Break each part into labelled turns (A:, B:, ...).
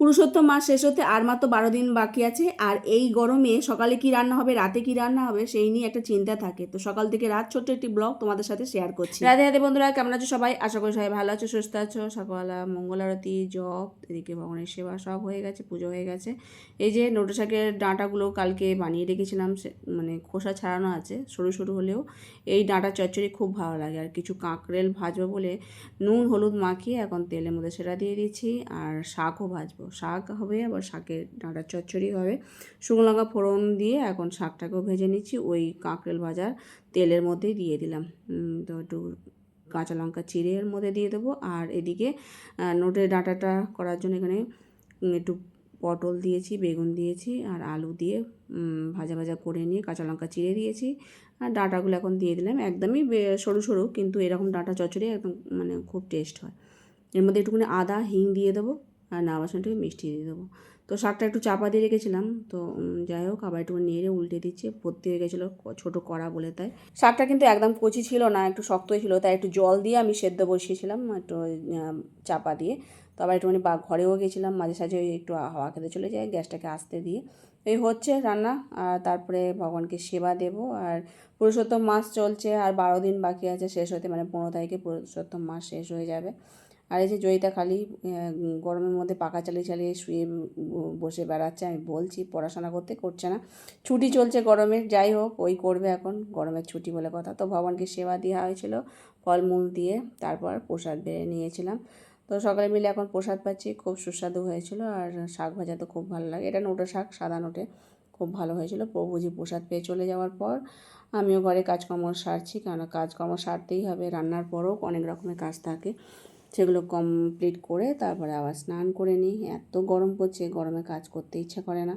A: পুরুষোত্তম মাস শেষ হতে আর মাত্র 12 দিন বাকি আছে। আর এই গরমে সকালে কি রান্না হবে, রাতে কি রান্না হবে, সেই নিয়ে একটা চিন্তা থাকে। তো সকাল থেকে রাত ছোট্ট একটি ব্লগ তোমাদের সাথে শেয়ার করছি। রাধে রাধে বন্ধুরা, কেমন আছো সবাই? আশা করি সবাই ভালো আছো, সুস্থ আছো। সকালবেলা মঙ্গল আরতি, জপ, এদিকে ভগবানের সেবা সব হয়ে গেছে, পুজো হয়ে গেছে। এই যে নোটে শাকের ডাঁটাগুলো কালকে বানিয়ে রেখেছিলাম, মানে খোসা ছাড়ানো আছে, সরু সরু হলেও এই ডাঁটা চচ্চড়ি খুব ভালো লাগে। আর কিছু কাঁকরেল ভাজবো বলে নুন হলুদ মাখিয়ে এখন তেলের মধ্যে সেটা দিয়ে দিচ্ছি। আর শাকও ভাজবো, শাক হবে, আবার শাকের ডাঁটার চচ্চড়ি হবে। শুকনো লঙ্কা ফোড়ন দিয়ে এখন শাকটাকেও ভেজে নিচ্ছি, ওই কাঁকরেল ভাজার তেলের মধ্যেই দিয়ে দিলাম। তো একটু কাঁচা লঙ্কা চিড়ে এর মধ্যে দিয়ে দেবো। আর এদিকে নোটের ডাঁটাটা করার জন্য এখানে একটু পটল দিয়েছি, বেগুন দিয়েছি, আর আলু দিয়ে ভাজা ভাজা করে নিয়ে কাঁচা লঙ্কা চিড়ে দিয়েছি। আর ডাঁটাগুলো এখন দিয়ে দিলাম, একদমই সরু সরু, কিন্তু এরকম ডাঁটা চচ্চড়ি একদম মানে খুব টেস্ট হয়। এর মধ্যে একটুখানি আদা হিং দিয়ে দেবো, আর নাবাসনটাকে মিষ্টি দিয়ে দেবো। তো শাকটা একটু চাপা দিয়ে রেখেছিলাম, তো যাই হোক আবার একটু নেড়ে উল্টে দিচ্ছি, ভর্তি হয়ে গেছিলো ছোটো কড়া বলে। তাই শাকটা কিন্তু একদম কচি ছিল না, একটু শক্তই ছিল, তাই একটু জল দিয়ে আমি সেদ্ধ বসিয়েছিলাম একটু চাপা দিয়ে। তো আবার একটুখানি ঘরেও গেছিলাম, মাঝে সাঝে একটু হাওয়া খেতে চলে যায়, গ্যাসটাকে আস্তে দিয়ে। এই হচ্ছে রান্না। আর তারপরে ভগবানকে সেবা দেব। আর পুরুষোত্তম মাস চলছে, আর 12 দিন বাকি আছে শেষ হতে, মানে 15 তারিখে পুরুষোত্তম মাস শেষ হয়ে যাবে। আর এই যে জয়িতা খালি গরমের মধ্যে পাখা চালিয়ে চালিয়ে শুয়ে বসে বেড়াচ্ছে। আমি বলছি পড়াশোনা করছে না, ছুটি চলছে গরমের। যাই হোক, ওই করবে এখন, গরমের ছুটি বলে কথা। তো ভগবানকে সেবা দেওয়া হয়েছিল ফলমূল দিয়ে, তারপর প্রসাদ বেড়ে নিয়েছিলাম। তো সকালে মিলে এখন প্রসাদ পাচ্ছি, খুব সুস্বাদু হয়েছিল। আর শাক ভাজা তো খুব ভালো লাগে, এটা নোটে শাক, সাদা নোটে, খুব ভালো হয়েছিল। প্রভুজি প্রসাদ পেয়ে চলে যাওয়ার পর আমিও ঘরে কাজকর্ম সারছি, কারণ কাজকর্ম সারতেই হবে। রান্নার পরেও অনেক রকমের কাজ থাকে, সেগুলো কমপ্লিট করে তারপরে আবার স্নান করে নিই। এত গরম পড়ছে, গরমে কাজ করতে ইচ্ছা করে না।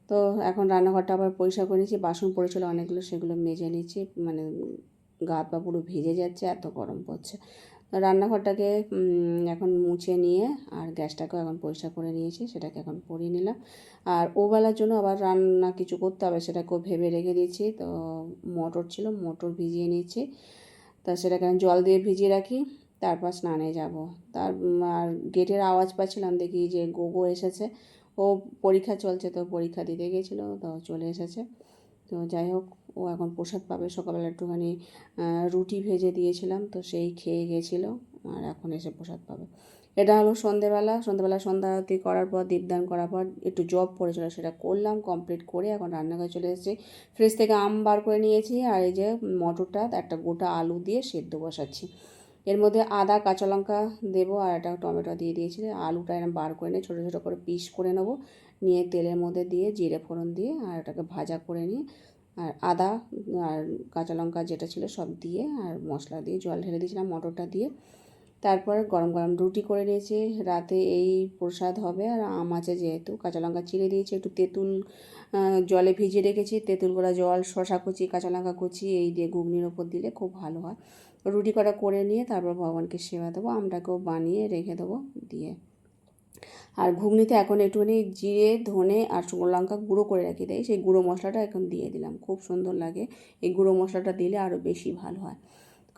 A: তো এখন রান্নাঘরটা আবার পরিষ্কার করে নিচ্ছি, বাসন পড়েছিল অনেকগুলো, সেগুলো মেজে নিচ্ছি। মানে গা পা পুরো ভিজে যাচ্ছে, এত গরম পড়ছে। রান্নাঘরটাকে এখন মুছে নিয়ে আর গ্যাসটাকেও এখন পরিষ্কার করে নিয়েছি, সেটাকে এখন পরিয়ে নিলাম। আর ওবেলার জন্য আবার রান্না কিছু করতে হবে, সেটাকেও ভেবে রেখে দিয়েছি। তো মটর ছিল, মটর ভিজিয়ে নিচ্ছি, তা সেটাকে আমি জল দিয়ে ভিজিয়ে রাখি, তারপর স্নানে যাব। আর গেটের আওয়াজ পাচ্ছিলাম, দেখি যে গোগো এসেছে, ও পরীক্ষা চলছে, তো পরীক্ষা দিতে গেছিলো, তো চলে এসেছে। তো যাই হোক, ও এখন প্রসাদ পাবে। সকালবেলা একটুখানি রুটি ভেজে দিয়েছিলাম, তো সেই খেয়ে গেছিলো, আর এখন এসে প্রসাদ পাবে। এটা হলো সন্ধেবেলা। সন্ধ্যা আরতি করার পর, দীপদান করার পর একটু জব পড়েছিল, সেটা করলাম, কমপ্লিট করে এখন রান্নাঘরে চলে এসেছি। ফ্রিজ থেকে আম বার করে নিয়েছি, আর এই যে মটরটা একটা গোটা আলু দিয়ে সেদ্ধ বসাচ্ছি। এর মধ্যে আদা কাঁচা লঙ্কা দেবো, আর একটা টমেটো দিয়ে দিয়েছি। আলুটা এরকম বার করে নিয়ে ছোটো ছোটো করে পিস করে নেবো, নিয়ে তেলের মধ্যে দিয়ে জিরে ফোড়ন দিয়ে আর এটাকে ভাজা করে নিয়ে, আর আদা আর কাঁচা লঙ্কা যেটা ছিল সব দিয়ে, আর মশলা দিয়ে জল ঢেলে দিয়েছিলাম মটরটা দিয়ে। তারপর গরম গরম রুটি করে নিয়েছি। রাতে এই প্রসাদ হবে। আর আম আছে যেহেতু, কাঁচা লঙ্কা চিড়ে দিয়েছি, একটু তেঁতুল জলে ভিজিয়ে রেখেছি, তেঁতুল গোড়া জল, শশা কুচি, কাঁচা লঙ্কা কুচি, এই দিয়ে ঘুগনির ওপর দিলে খুব ভালো হয়। রুটি কটা করে নিয়ে তারপর ভগবানকে সেবা দেবো, আমটাকেও বানিয়ে রেখে দেবো দিয়ে। আর ঘুগনিতে এখন একটুখানি জিরে, ধনে আর শুকনো লঙ্কা গুঁড়ো করে রেখে দেয়, সেই গুঁড়ো মশলাটা এখন দিয়ে দিলাম, খুব সুন্দর লাগে। এই গুঁড়ো মশলাটা দিলে আরও বেশি ভালো হয়।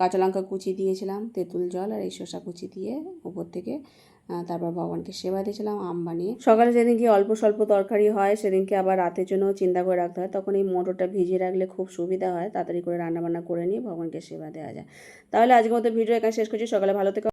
A: কাঁচা লঙ্কা কুচি দিয়েছিলাম, তেঁতুল জল আর এই শসা কুচি দিয়ে উপর থেকে, তারপর ভগবানকে সেবা দিয়েছিলাম আম বানিয়ে। সকালে যেদিনকে অল্প স্বল্প তরকারি হয়, সেদিনকে আবার রাতের জন্য চিন্তা করে রাখতে হয়, তখন এই মটরটা ভিজিয়ে রাখলে খুব সুবিধা হয়, তাড়াতাড়ি করে রান্নাবান্না করে নিয়ে ভগবানকে সেবা দেওয়া যায়। তাহলে আজকের মতো ভিডিও এখানে শেষ করছি। সকালে ভালো থেকে